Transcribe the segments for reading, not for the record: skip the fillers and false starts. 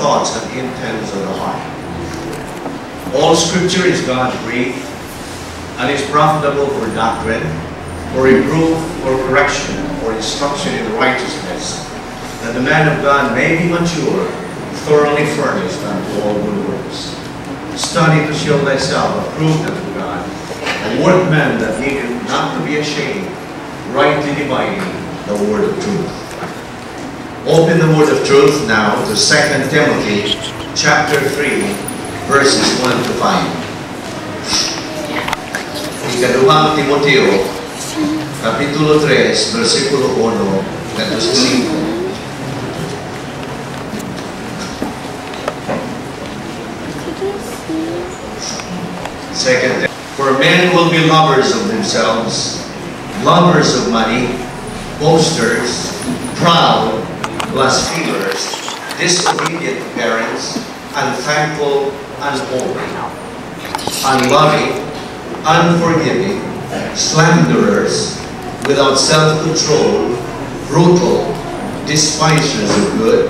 thoughts and intents of the heart. All Scripture is God-breathed and is profitable for doctrine, for reproof, for correction, for instruction in righteousness, that the man of God may be mature, thoroughly furnished unto all good works. Study to show thyself approved unto God, a workman that needeth not to be ashamed, rightly dividing the word of truth. Open the word of truth now to 2 Timothy chapter 3, verses 1 to 5. Ikaduhang Timoteo, Kapitulo 3, versikulo 1, hanggang sa 5. Second, for men will be lovers of themselves, lovers of money, boasters, proud, blasphemers, disobedient to parents, unthankful, unholy, unloving, unforgiving, slanderers, without self-control, brutal, despisers of good,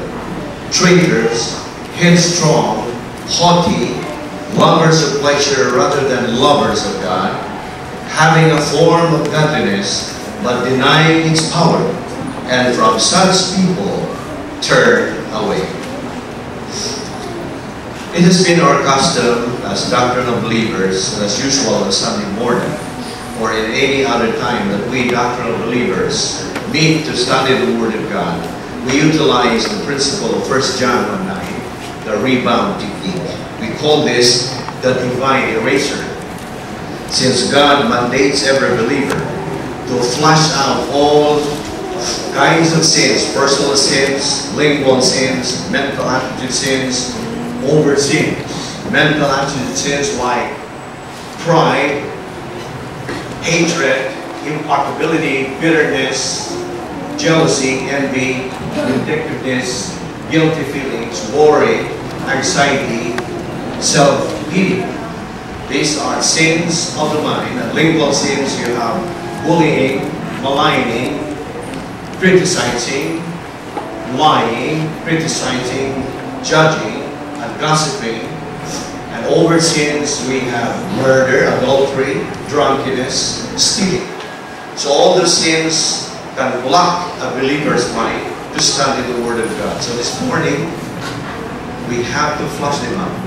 traitors, headstrong, haughty, lovers of pleasure rather than lovers of God, having a form of godliness, but denying its power, and from such people turn away. It has been our custom as doctrinal believers, as usual on Sunday morning, or in any other time that we doctrinal believers meet to study the Word of God. We utilize the principle of 1 John 1:9, the rebound technique. We call this the divine eraser, since God mandates every believer to flush out all kinds of sins, personal sins, lingual sins, mental attitude sins, overt sins, mental attitude sins like pride, hatred, implacability, bitterness, jealousy, envy, vindictiveness, guilty feelings, worry, anxiety, self-pity. These are sins of the mind. And lingual sins, you have bullying, maligning, criticizing, lying, criticizing, judging, and gossiping. And over sins, we have murder, adultery, drunkenness, stealing. So all those sins can block a believer's mind to study the Word of God. So this morning, we have to flush them out.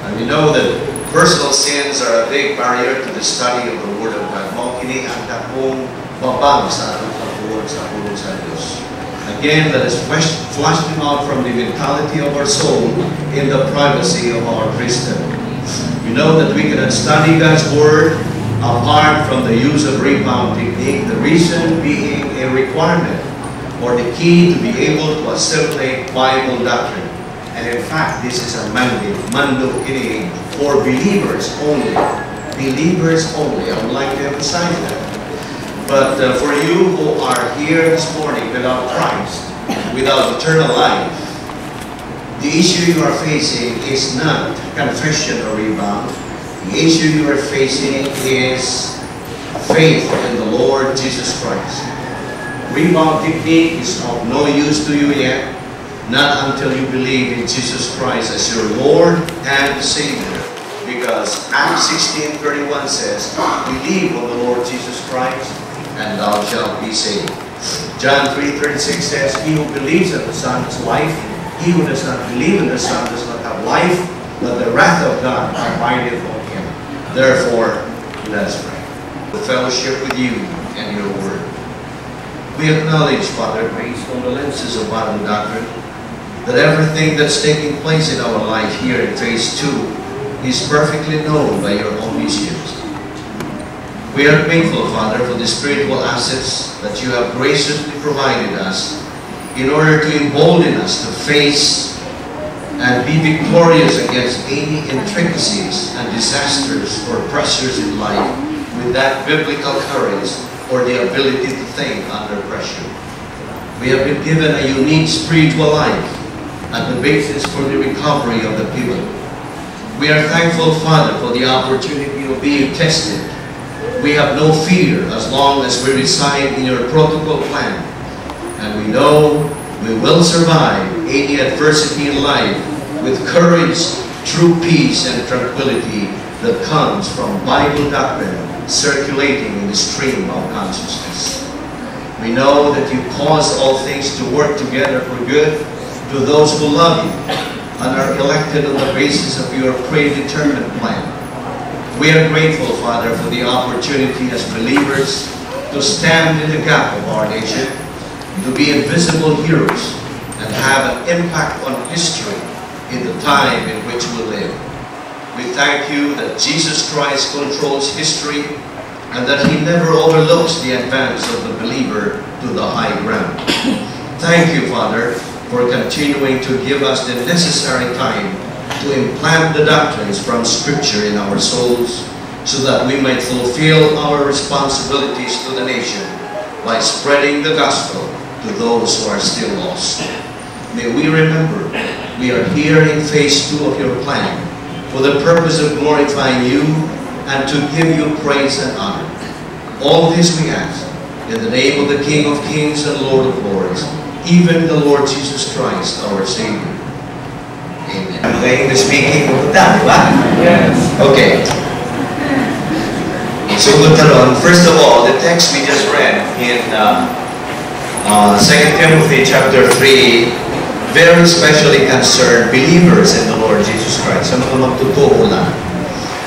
And we know that personal sins are a big barrier to the study of the Word of God. Kini ang dakong babang sa atong pagbuod sa pulong sa Diyos. Again, let us flush them out from the mentality of our soul in the privacy of our priesthood. We know that we cannot study God's Word apart from the use of rebound technique, the reason being a requirement or the key to be able to assimilate Bible doctrine. And in fact, this is a mandate, mando kini, for believers only. Believers only. I would like to emphasize that. But for you who are here this morning without Christ, without eternal life, the issue you are facing is not confession or rebound. The issue you are facing is faith in the Lord Jesus Christ. Rebound technique is of no use to you yet, not until you believe in Jesus Christ as your Lord and Savior. Because Acts 16:31 says, believe on the Lord Jesus Christ, and thou shalt be saved. John 3:36 says, he who believes in the Son has life. He who does not believe in the Son does not have life, but the wrath of God abideth on him. Therefore, let us pray. The fellowship with you and your word. We acknowledge, Father, based on the lenses of Bible doctrine, that everything that's taking place in our life here in phase 2 is perfectly known by your omniscience. We are thankful, Father, for the spiritual assets that you have graciously provided us in order to embolden us to face and be victorious against any intricacies and disasters or pressures in life with that biblical courage or the ability to think under pressure. We have been given a unique spiritual life and the basis for the recovery of the people. We are thankful, Father, for the opportunity of being tested. We have no fear as long as we reside in your protocol plan. And we know we will survive any adversity in life with courage, true peace, and tranquility that comes from Bible doctrine circulating in the stream of consciousness. We know that you cause all things to work together for good to those who love you and are elected on the basis of your predetermined plan. We are grateful, Father, for the opportunity as believers to stand in the gap of our nation, to be invisible heroes, and have an impact on history in the time in which we live. We thank you that Jesus Christ controls history and that he never overlooks the advance of the believer to the high ground. Thank you, Father, for continuing to give us the necessary time to implant the doctrines from Scripture in our souls so that we might fulfill our responsibilities to the nation by spreading the gospel to those who are still lost. May we remember we are here in phase 2 of your plan for the purpose of glorifying you and to give you praise and honor. All this we ask in the name of the King of Kings and Lord of Lords, even the Lord Jesus Christ, our Savior. Amen. I'm playing the speaking of that, right? Yes. Okay. So, first of all, the text we just read in 2 Timothy chapter 3 very specially concerned believers in the Lord Jesus Christ. Sa mga magtutoo lang.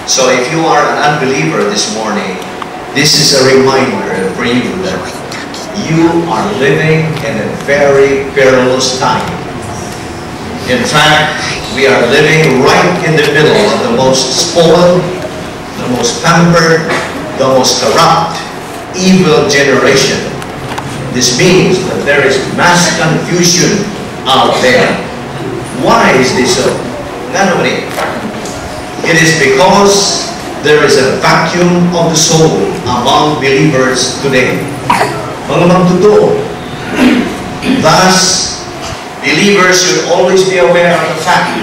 So if you are an unbeliever this morning, this is a reminder for you that you are living in a very perilous time. In fact, we are living right in the middle of the most spoiled, the most pampered, the most corrupt, evil generation. This means that there is mass confusion out there. Why is this so? It is because there is a vacuum of the soul among believers today. Mga magtotoo. Thus, believers should always be aware of the fact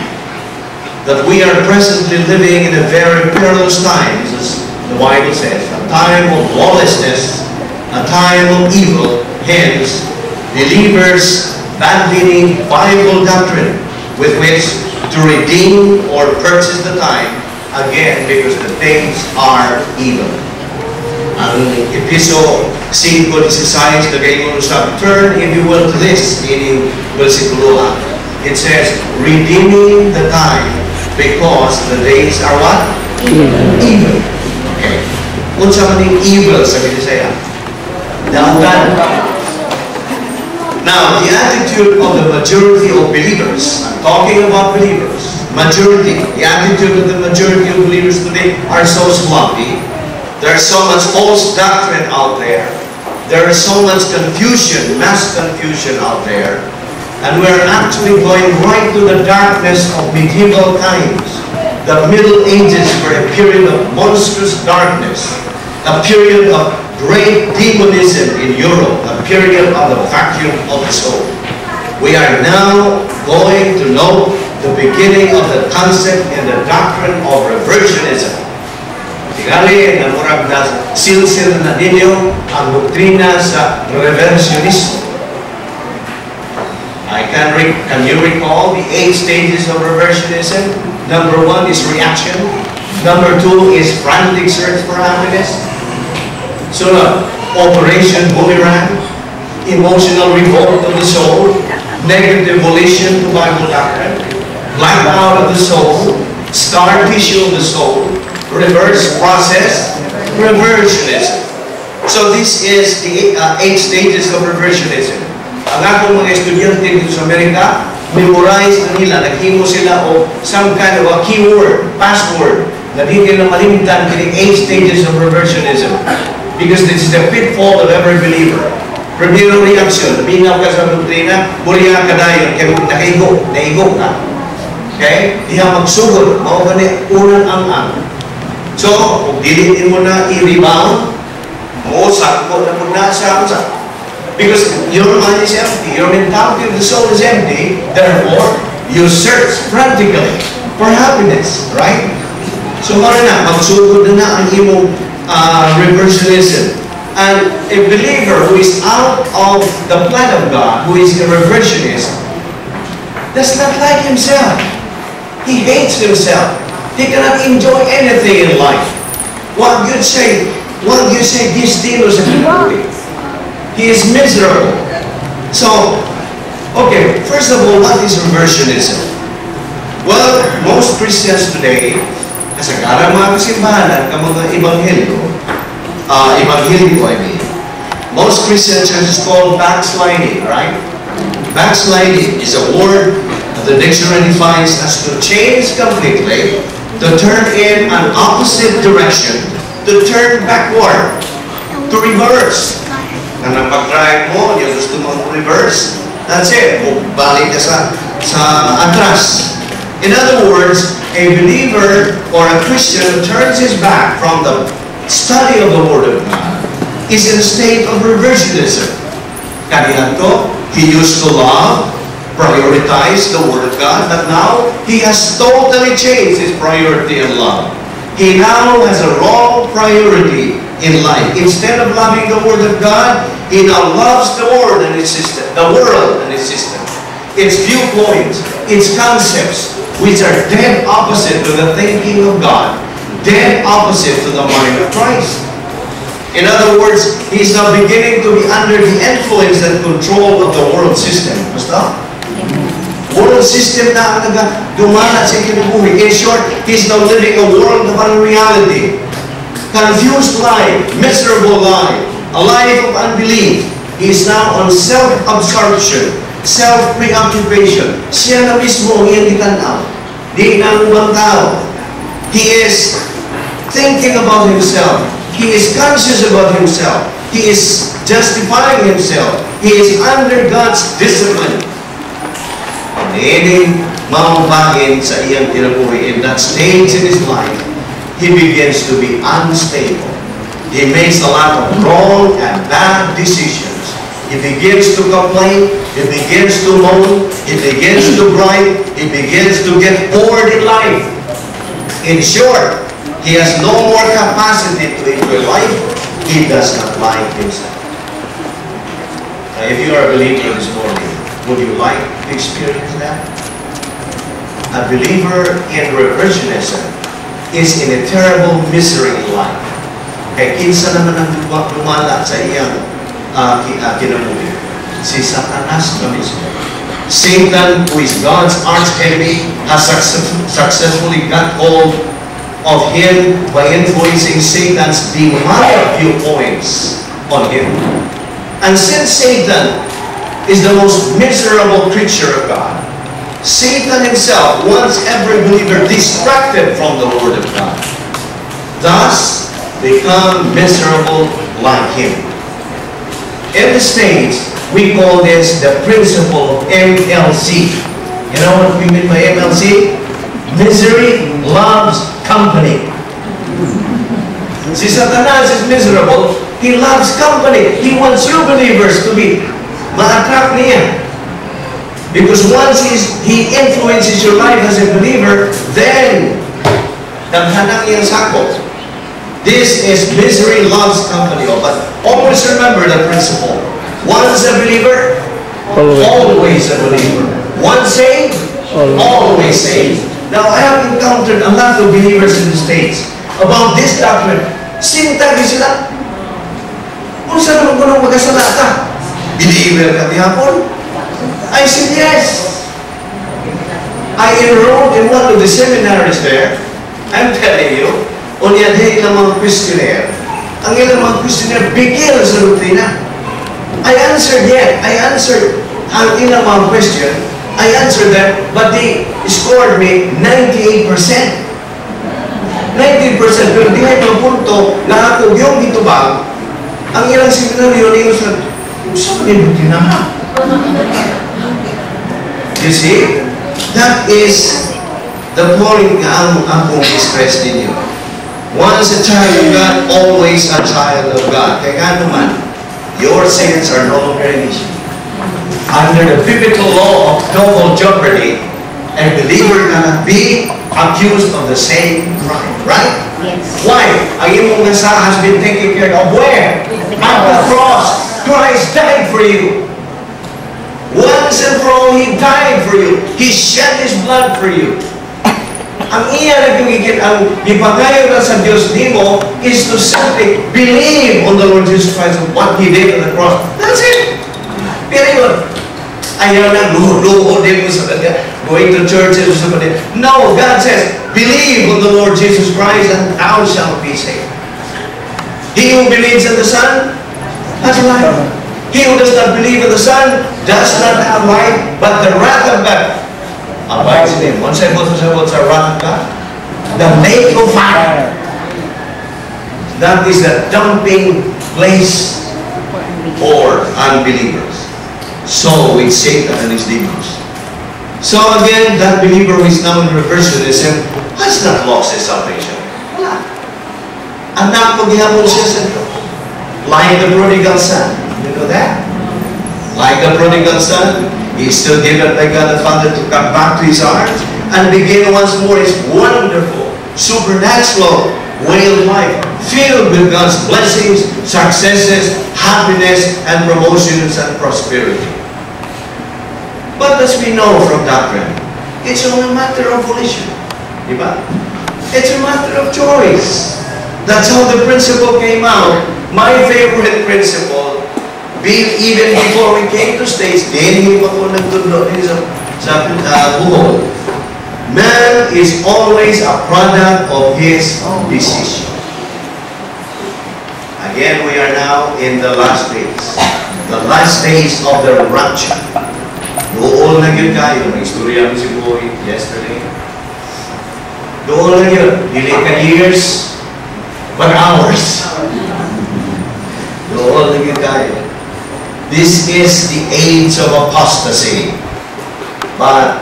that we are presently living in a very perilous time, as the Bible says, a time of lawlessness, a time of evil. Hence, believers badly need Bible doctrine with which to redeem or purchase the time, again, because the things are evil. Ang Episo 5:16, lagay mo sa turn, if you will, to this, meaning versikulo. It says, redeeming the time because the days are what? Evil. Okay. Unsa man yung evil sa Bisaya? Daungan. Now, the attitude of the majority of believers, I'm talking about believers, majority, the attitude of the majority of believers today are so sloppy. There is so much false doctrine out there. There is so much confusion, mass confusion out there. And we're actually going right to the darkness of medieval times. The Middle Ages were a period of monstrous darkness, a period of great demonism in Europe, a period of the vacuum of the soul. We are now going to know the beginning of the concept and the doctrine of reversionism. Tigali na murag na silsil na ninyo ang doktrina sa reversionism. Can you recall the 8 stages of reversionism? Number 1 is reaction. Number 2 is frantic search for happiness. So, Operation Boomerang, emotional revolt of the soul, negative volition to Bible doctrine, blackout of the soul, scar tissue of the soul, reverse process, reversionism. So this is the 8 stages of reversionism. Ang akong mga estudyante dito sa Amerika, memorize na nila, naghimo sila o some kind of a keyword, password, na di nila malimitan the 8 stages of reversionism. Because this is the pitfall of every believer. Primero reaction, naminaw ka sa doktrina, buriya ka dayon, kaya naigo ka. Okay? Diha magsugod, mao gani unang ang. So, kung dilitin mo na i-rebound, sakto na mo na sa amsa. Because your mind is empty, your mentality of the soul is empty, therefore, you search frantically for happiness, right? So, magsugod na ang imong reversionism. And a believer who is out of the plan of God, who is a reversionist, does not like himself. He hates himself. He cannot enjoy anything in life. What you say, this thing was a glory. He is miserable. So, okay, first of all, what is reversionism? Well, most Christians today, kasagaran mga kasimbahan at mga ebanghelyo, most Christian churches call backsliding, right? Backsliding is a word that the dictionary defines as to change completely, to turn in an opposite direction, to turn backward, to reverse. Na pag-drive mo, yung gusto mong reverse, that's it. Balik ka sa atras. In other words, a believer or a Christian who turns his back from the study of the Word of God is in a state of reversionism. Kanihanto, he used to love, prioritize the Word of God, but now he has totally changed his priority and love. He now has a wrong priority in life. Instead of loving the Word of God, he now loves the world and its system, its viewpoints, its concepts, which are dead opposite to the thinking of God, dead opposite to the mind of Christ. In other words, he's now beginning to be under the influence and control of the world system. Basta? World system na ang nagdumana sa kinabuhi. In short, he's now living a world of unreality. Confused life, miserable life, a life of unbelief. He is now on self-absorption, self-preoccupation. Siya na mismo ang iyang itanaw. Di na ang ibang tao. He is thinking about himself. He is conscious about himself. He is justifying himself. He is under God's discipline. Pag-iining mamambahin sa iyang kinabuhi in that stage in his life, he begins to be unstable. He makes a lot of wrong and bad decisions. He begins to complain. He begins to moan. He begins to gripe. He begins to get bored in life. In short, he has no more capacity to enjoy life. He does not like himself. Now, if you are a believer this morning, would you like to experience that? A believer in reversionism is in a terrible misery in life. Kaya kinsa naman ang lumala sa iyang kinabuhi? Si Satanas na mismo. Satan, who is God's arch enemy, has successfully got hold of him by influencing Satan's demonic viewpoints on him. And since Satan is the most miserable creature of God, Satan himself wants every believer distracted from the Word of God, thus become miserable like him. In the States, we call this the principle MLC. You know what we mean by MLC? Misery loves company. Si Satanas is miserable. He loves company. He wants you believers to be ma-attract niya. Because once he influences your life as a believer, then naghanap niya sakop. This is misery loves company. But always remember the principle. Once a believer, always a believer. Once saved, always saved. Now, I have encountered a lot of believers in the States about this doctrine. Sintagi sila. Kung saan naman ko nang magasala ka? Believer ka bihapon? I said, yes. I enrolled in one of the seminaries there. I'm telling you, unya din ng mga questionnaire. Ang ilang mga questionnaire, bigil sa doktrina. I answered ang ilang mga question. I answered them, but they scored me 98%. 90%, pero di ay mga punto na ako yung ditubag, ang ilang seminaryo niyo sa saan yung doktrina? You see? That is the point na akong express ninyo. Once a child of God, always a child of God. Kaya naman, your sins are no longer an issue. Under the biblical law of double jeopardy, a believer cannot be accused of the same crime. Right? Yes. Why? Ang imong nasa has been taken care of where? At the cross. Christ died for you. Once and for all, He died for you. He shed His blood for you. Ang iya ang ipangayo na sa Diyos nimo is to simply believe on the Lord Jesus Christ and what He did on the cross. That's it. Period. Ayaw na luho din mo sa kanya, going to churches or something. No, God says, believe on the Lord Jesus Christ and thou shalt be saved. He who believes in the Son has life. He who does not believe in the Son does not have life, but the wrath of God abides in him. Once I put what's the wrath of God? The lake of fire. That is the dumping place for unbelievers. So with Satan and his demons. So again, that believer who is now in reversionism has not lost his salvation. Wala. Anak ko gihapon siya sa Diyos. Like the prodigal son. You know that? Like the prodigal son, he is still given by God the Father to come back to his arms and begin once more his wonderful, supernatural way of life, filled with God's blessings, successes, happiness, and promotions and prosperity. But as we know from doctrine, it's only a matter of volition. Diba? It's a matter of choice. That's how the principle came out. My favorite principle, even before we came to States, hindi pa ko nagtudlo sa buhol. Man is always a product of his decision. Again, we are now in the last days. The last days of the rapture. Doon na yun kayo. Nag-istorya mo si Boy yesterday. Doon na yun. Dili ka years, but hours. Doon na yun kayo. This is the age of apostasy. But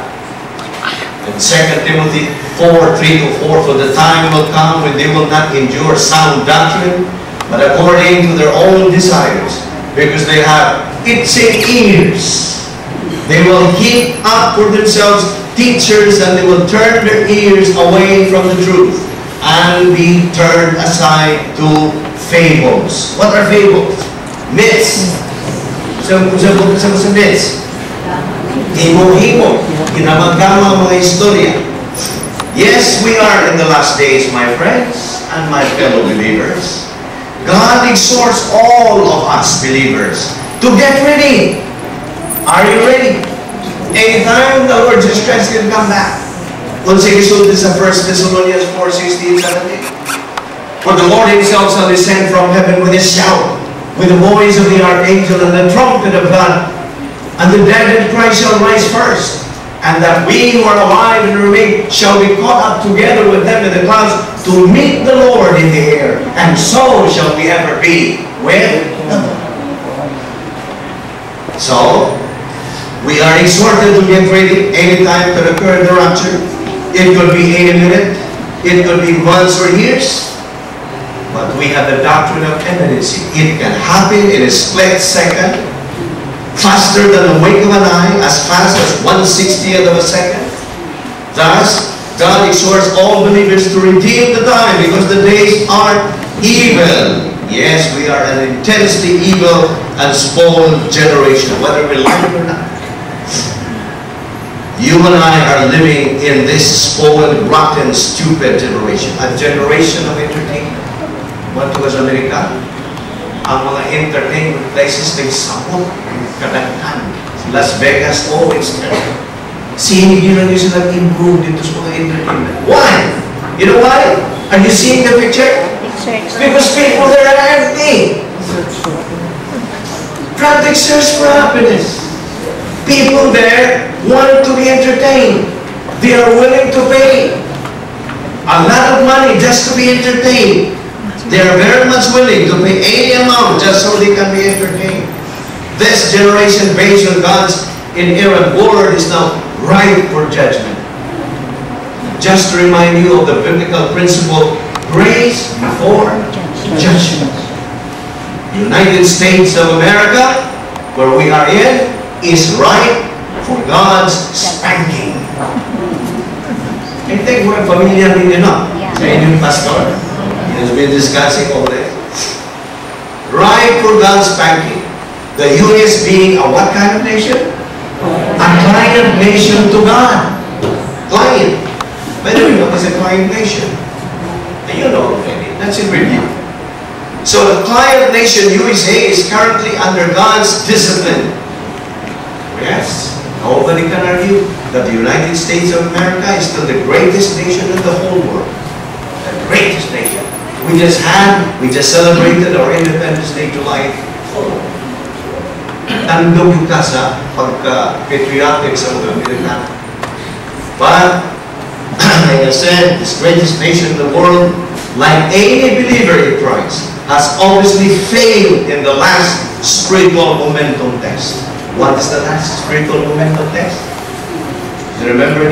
in 2 Timothy 4:3-4, for the time will come when they will not endure sound doctrine, but according to their own desires, because they have itching ears. They will heap up for themselves teachers, and they will turn their ears away from the truth and be turned aside to fables. What are fables? Myths. Sa myths. Himo-himo. Ginamagama mga istorya. Yes, we are in the last days, my friends and my fellow believers. God exhorts all of us believers to get ready. Are you ready? Anytime the Lord Jesus Christ can come back. Kung sigisulti sa 1 Thessalonians 4:16-17. For the Lord Himself shall descend from heaven with a shout, with the voice of the archangel and the trumpet of God, and the dead in Christ shall rise first, and that we who are alive and remain shall be caught up together with them in the clouds to meet the Lord in the air, and so shall we ever be with the Lord. So, we are exhorted to get ready. Anytime could occur in the rapture. It could be any minute. It could be months or years. But we have the doctrine of imminency. It can happen in a split second, faster than the wink of an eye, as fast as 1/60th of a second. Thus, God exhorts all believers to redeem the time, because the days are evil. Yes, we are an intensely evil and spoiled generation, whether we like it or not. You and I are living in this spoiled, rotten, stupid generation. A generation of entertainment. What was America? Ang mga entertainment places ng sabot, kadaghan. Las Vegas, oh, it's sinigilan nyo sila improve dito sa mga entertainment. Why? You know why? Are you seeing the picture? Because people there are empty. Frantic search for happiness. People there want to be entertained. They are willing to pay a lot of money just to be entertained. They are very much willing to pay any amount just so they can be entertained. This generation, based on God's inerrant word, is now ripe for judgment. Just to remind you of the biblical principle, grace before judgment. The United States of America, where we are in, is ripe for God's spanking. I think we're familiar with it now. Sa inyong pastor, he has been discussing all this. Ripe for God's spanking. The U.S. being a what kind of nation? A client nation to God. Client. By the way, what is a client nation? And you know already. That's in review. So the client nation, USA, is currently under God's discipline. Yes, nobody can argue that the United States of America is still the greatest nation in the whole world. The greatest nation. We just celebrated our Independence Day, July 4. Tandog yung kasa pagka-patriotic sa mga Amerikano. But, like I said, this greatest nation in the world, like any believer in Christ, has obviously failed in the last spiritual momentum test. What is the last spiritual momentum test? You remember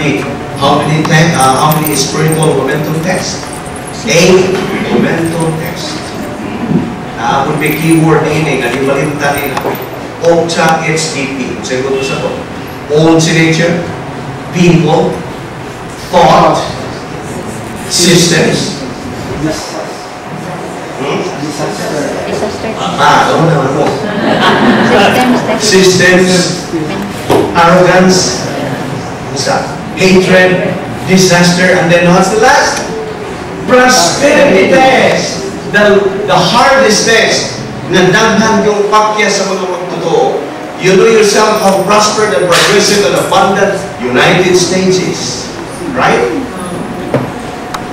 how many spiritual momentum tests? A momentum test. Would be keyword ini nga di malimtan nila. OCHA HDP. Sagot ko sa to. Old signature, people, thought, systems. Systems, arrogance, hatred, disaster, and then what's the last? Prosperity test. The hardest test. Nandaghan yung pakya sa mga magtotoo. You know yourself how prospered and progressive and abundant United States is. Right?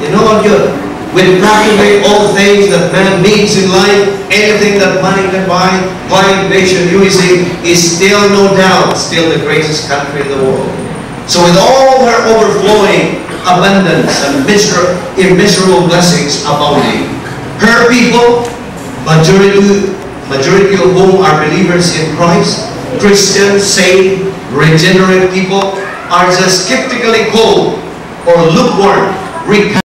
You know what yun? With practically all things that man needs in life, anything that money can buy, client nation USA is still no doubt still the greatest country in the world. So with all her overflowing abundance and immeasurable blessings abounding, her people, majority of whom are believers in Christ, Christian, saved, regenerate people, are just skeptically cold or lukewarm,